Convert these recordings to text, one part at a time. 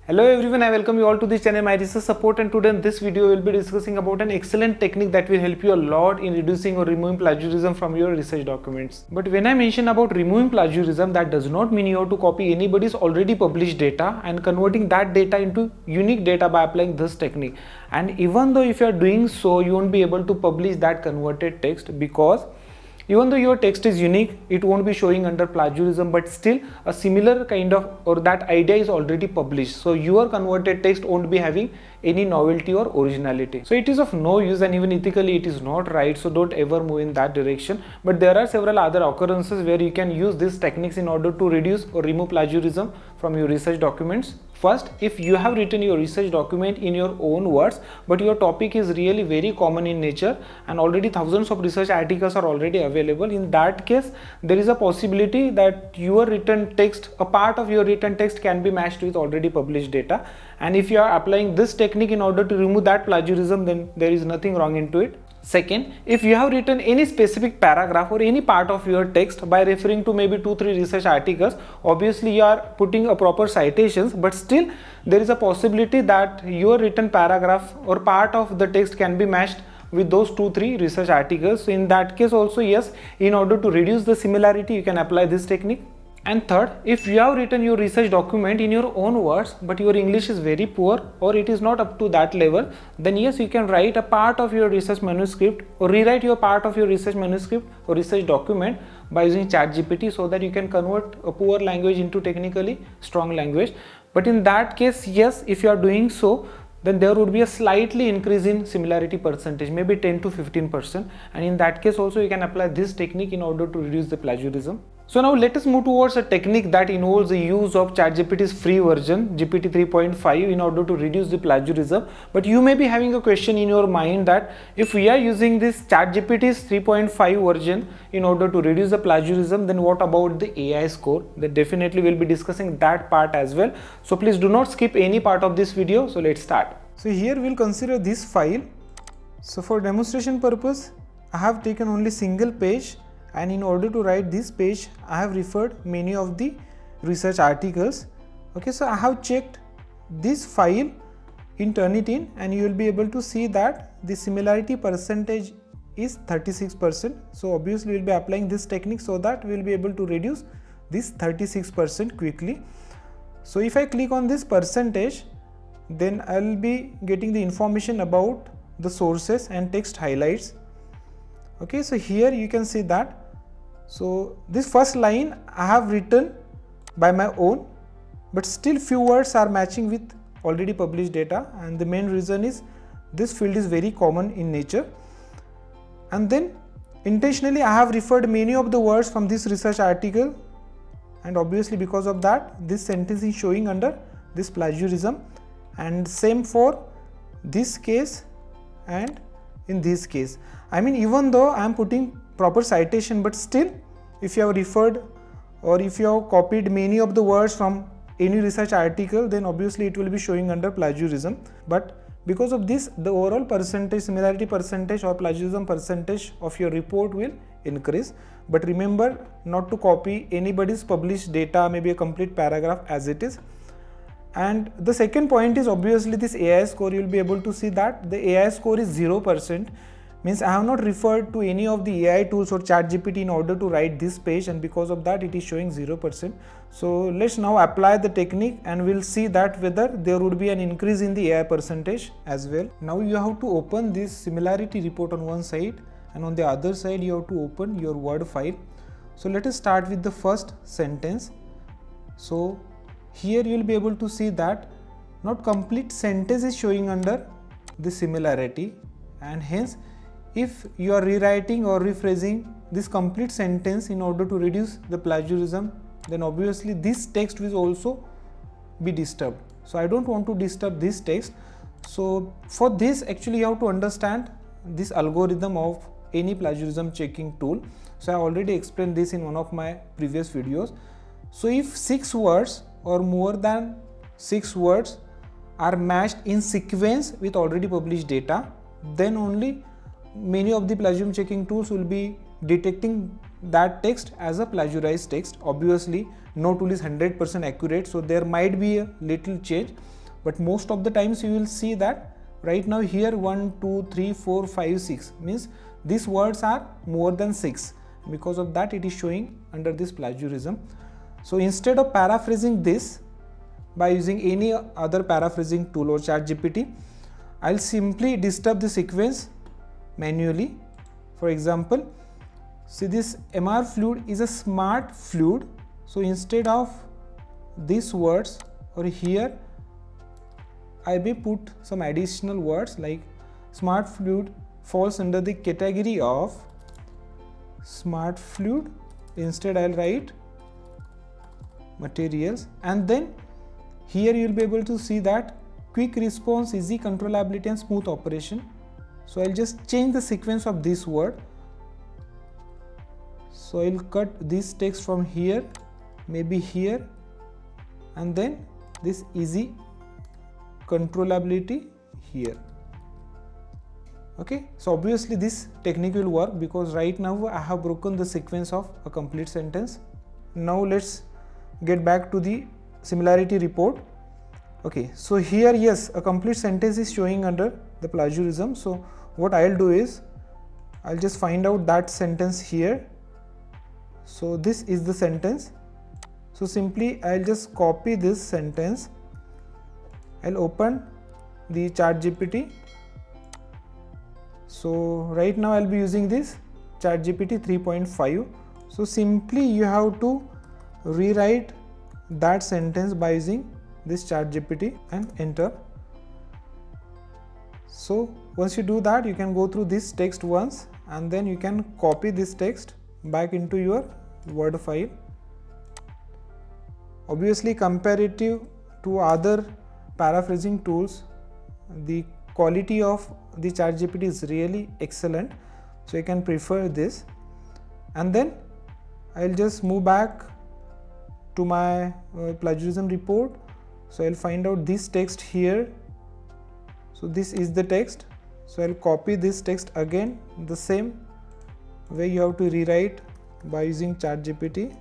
Hello everyone, I welcome you all to this channel, My Research Support, and today in this video we will be discussing about an excellent technique that will help you a lot in reducing or removing plagiarism from your research documents. But when I mention about removing plagiarism, that does not mean you have to copy anybody's already published data and converting that data into unique data by applying this technique. And even though if you are doing so, you won't be able to publish that converted text, because even though your text is unique, it won't be showing under plagiarism, but still a similar kind of or that idea is already published. So your converted text won't be having any novelty or originality. So it is of no use, and even ethically it is not right. So don't ever move in that direction. But there are several other occurrences where you can use these techniques in order to reduce or remove plagiarism from your research documents. First, if you have written your research document in your own words, but your topic is really very common in nature and already thousands of research articles are already available, in that case, there is a possibility that your written text, a part of your written text can be matched with already published data. And if you are applying this technique in order to remove that plagiarism, then there is nothing wrong into it. Second, if you have written any specific paragraph or any part of your text by referring to maybe 2-3 research articles, obviously you are putting a proper citations, but still there is a possibility that your written paragraph or part of the text can be matched with those 2-3 research articles. So in that case also, yes, in order to reduce the similarity, you can apply this technique. And third, if you have written your research document in your own words, but your English is very poor or it is not up to that level, then yes, you can write a part of your research manuscript or rewrite your part of your research manuscript or research document by using ChatGPT, so that you can convert a poor language into technically strong language. But in that case, yes, if you are doing so, then there would be a slightly increase in similarity percentage, maybe 10 to 15%. And in that case also, you can apply this technique in order to reduce the plagiarism. So now let us move towards a technique that involves the use of ChatGPT's free version, GPT 3.5, in order to reduce the plagiarism. But you may be having a question in your mind that if we are using this ChatGPT's 3.5 version in order to reduce the plagiarism, then what about the AI score? Then definitely we'll be discussing that part as well. So please do not skip any part of this video. So let's start. So here we'll consider this file. So for demonstration purpose, I have taken only single page. And in order to write this page, I have referred many of the research articles. Okay, so I have checked this file in Turnitin, and you will be able to see that the similarity percentage is 36%. So obviously we will be applying this technique so that we will be able to reduce this 36% quickly. So if I click on this percentage, then I will be getting the information about the sources and text highlights. Okay, so here you can see that. So this first line I have written by my own, but still few words are matching with already published data, and the main reason is this field is very common in nature. And then intentionally I have referred many of the words from this research article, and obviously because of that this sentence is showing under this plagiarism. And same for this case and in this case. I mean, even though I am putting proper citation, but still if you have referred or if you have copied many of the words from any research article, then obviously it will be showing under plagiarism. But because of this, the overall percentage, similarity percentage or plagiarism percentage of your report will increase. But remember not to copy anybody's published data, maybe a complete paragraph as it is. And the second point is obviously this AI score. You will be able to see that the AI score is 0%. Means I have not referred to any of the AI tools or ChatGPT in order to write this page, and because of that it is showing 0%. So let's now apply the technique and we'll see that whether there would be an increase in the AI percentage as well. Now you have to open this similarity report on one side, and on the other side you have to open your Word file. So let us start with the first sentence. So here you will be able to see that not complete sentence is showing under the similarity, and hence if you are rewriting or rephrasing this complete sentence in order to reduce the plagiarism, then obviously this text will also be disturbed. So I don't want to disturb this text. So for this, actually you have to understand this algorithm of any plagiarism checking tool. So I already explained this in one of my previous videos. So if 6 words or more than 6 words are matched in sequence with already published data, then only many of the plagiarism checking tools will be detecting that text as a plagiarized text. Obviously no tool is 100% accurate, so there might be a little change, but most of the times you will see that right now here 1 2 3 4 5 6 means these words are more than 6. Because of that it is showing under this plagiarism. So instead of paraphrasing this by using any other paraphrasing tool or ChatGPT, I'll simply disturb the sequence manually. For example, see, this MR fluid is a smart fluid. So instead of these words or here, I may put some additional words like smart fluid falls under the category of smart fluid. Instead I'll write materials, and then here you will be able to see that quick response, easy controllability and smooth operation. So I'll just change the sequence of this word. So I'll cut this text from here, maybe here, and then this easy controllability here. Okay, so obviously this technique will work because right now I have broken the sequence of a complete sentence. Now let's get back to the similarity report. Okay, so here, yes, a complete sentence is showing under the plagiarism. So what I'll do is I'll just find out that sentence here. So this is the sentence. So simply I'll just copy this sentence. I'll open the ChatGPT. So right now I'll be using this ChatGPT 3.5. So simply you have to rewrite that sentence by using this ChatGPT and enter. So once you do that, you can go through this text once and then you can copy this text back into your Word file. Obviously, comparative to other paraphrasing tools, the quality of the ChatGPT is really excellent, so you can prefer this. And then I'll just move back to my plagiarism report. So I'll find out this text here. So this is the text. So I'll copy this text again the same way you have to rewrite by using ChatGPT.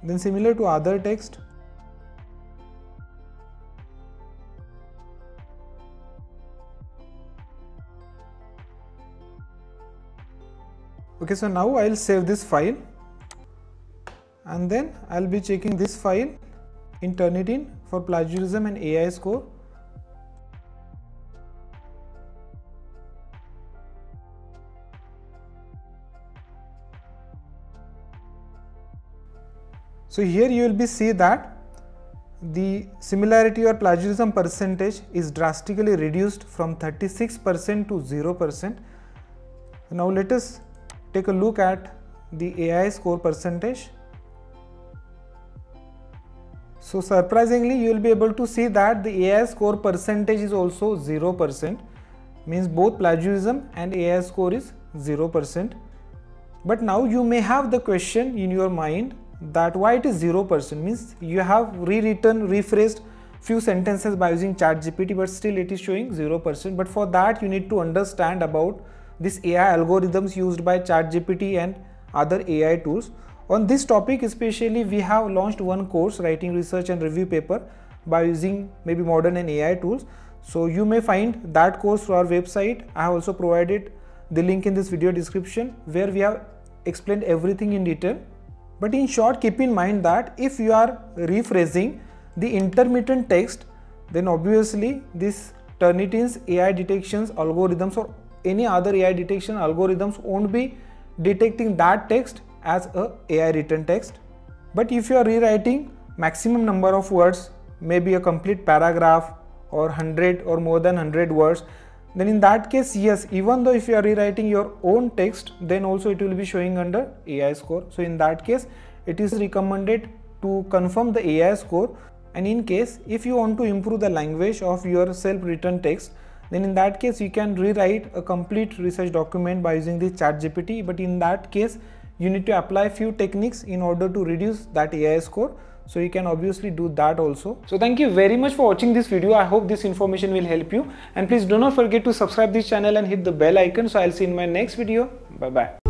Then similar to other text, okay, so now I'll save this file and then I'll be checking this file in Turnitin for plagiarism and AI score. So here you will be see that the similarity or plagiarism percentage is drastically reduced from 36% to 0%. Now let us take a look at the AI score percentage. So surprisingly, you will be able to see that the AI score percentage is also 0%, means both plagiarism and AI score is 0%. But now you may have the question in your mind that why it is 0%, means you have rewritten, rephrased few sentences by using ChatGPT, but still it is showing 0%. But for that you need to understand about this AI algorithms used by ChatGPT and other AI tools. On this topic especially, we have launched one course, writing research and review paper by using maybe modern and AI tools. So you may find that course through our website. I have also provided the link in this video description where we have explained everything in detail. But in short, keep in mind that if you are rephrasing the intermittent text, then obviously this Turnitin's AI detections algorithms or any other AI detection algorithms won't be detecting that text as a AI written text. But if you are rewriting maximum number of words, maybe a complete paragraph or 100 or more than 100 words, then in that case, yes, even though if you are rewriting your own text, then also it will be showing under AI score. So in that case, it is recommended to confirm the AI score. And in case if you want to improve the language of your self-written text, then in that case you can rewrite a complete research document by using the ChatGPT. But in that case, you need to apply few techniques in order to reduce that AI score. So you can obviously do that also. So thank you very much for watching this video. I hope this information will help you, and please do not forget to subscribe this channel and hit the bell icon. So I'll see you in my next video. Bye bye.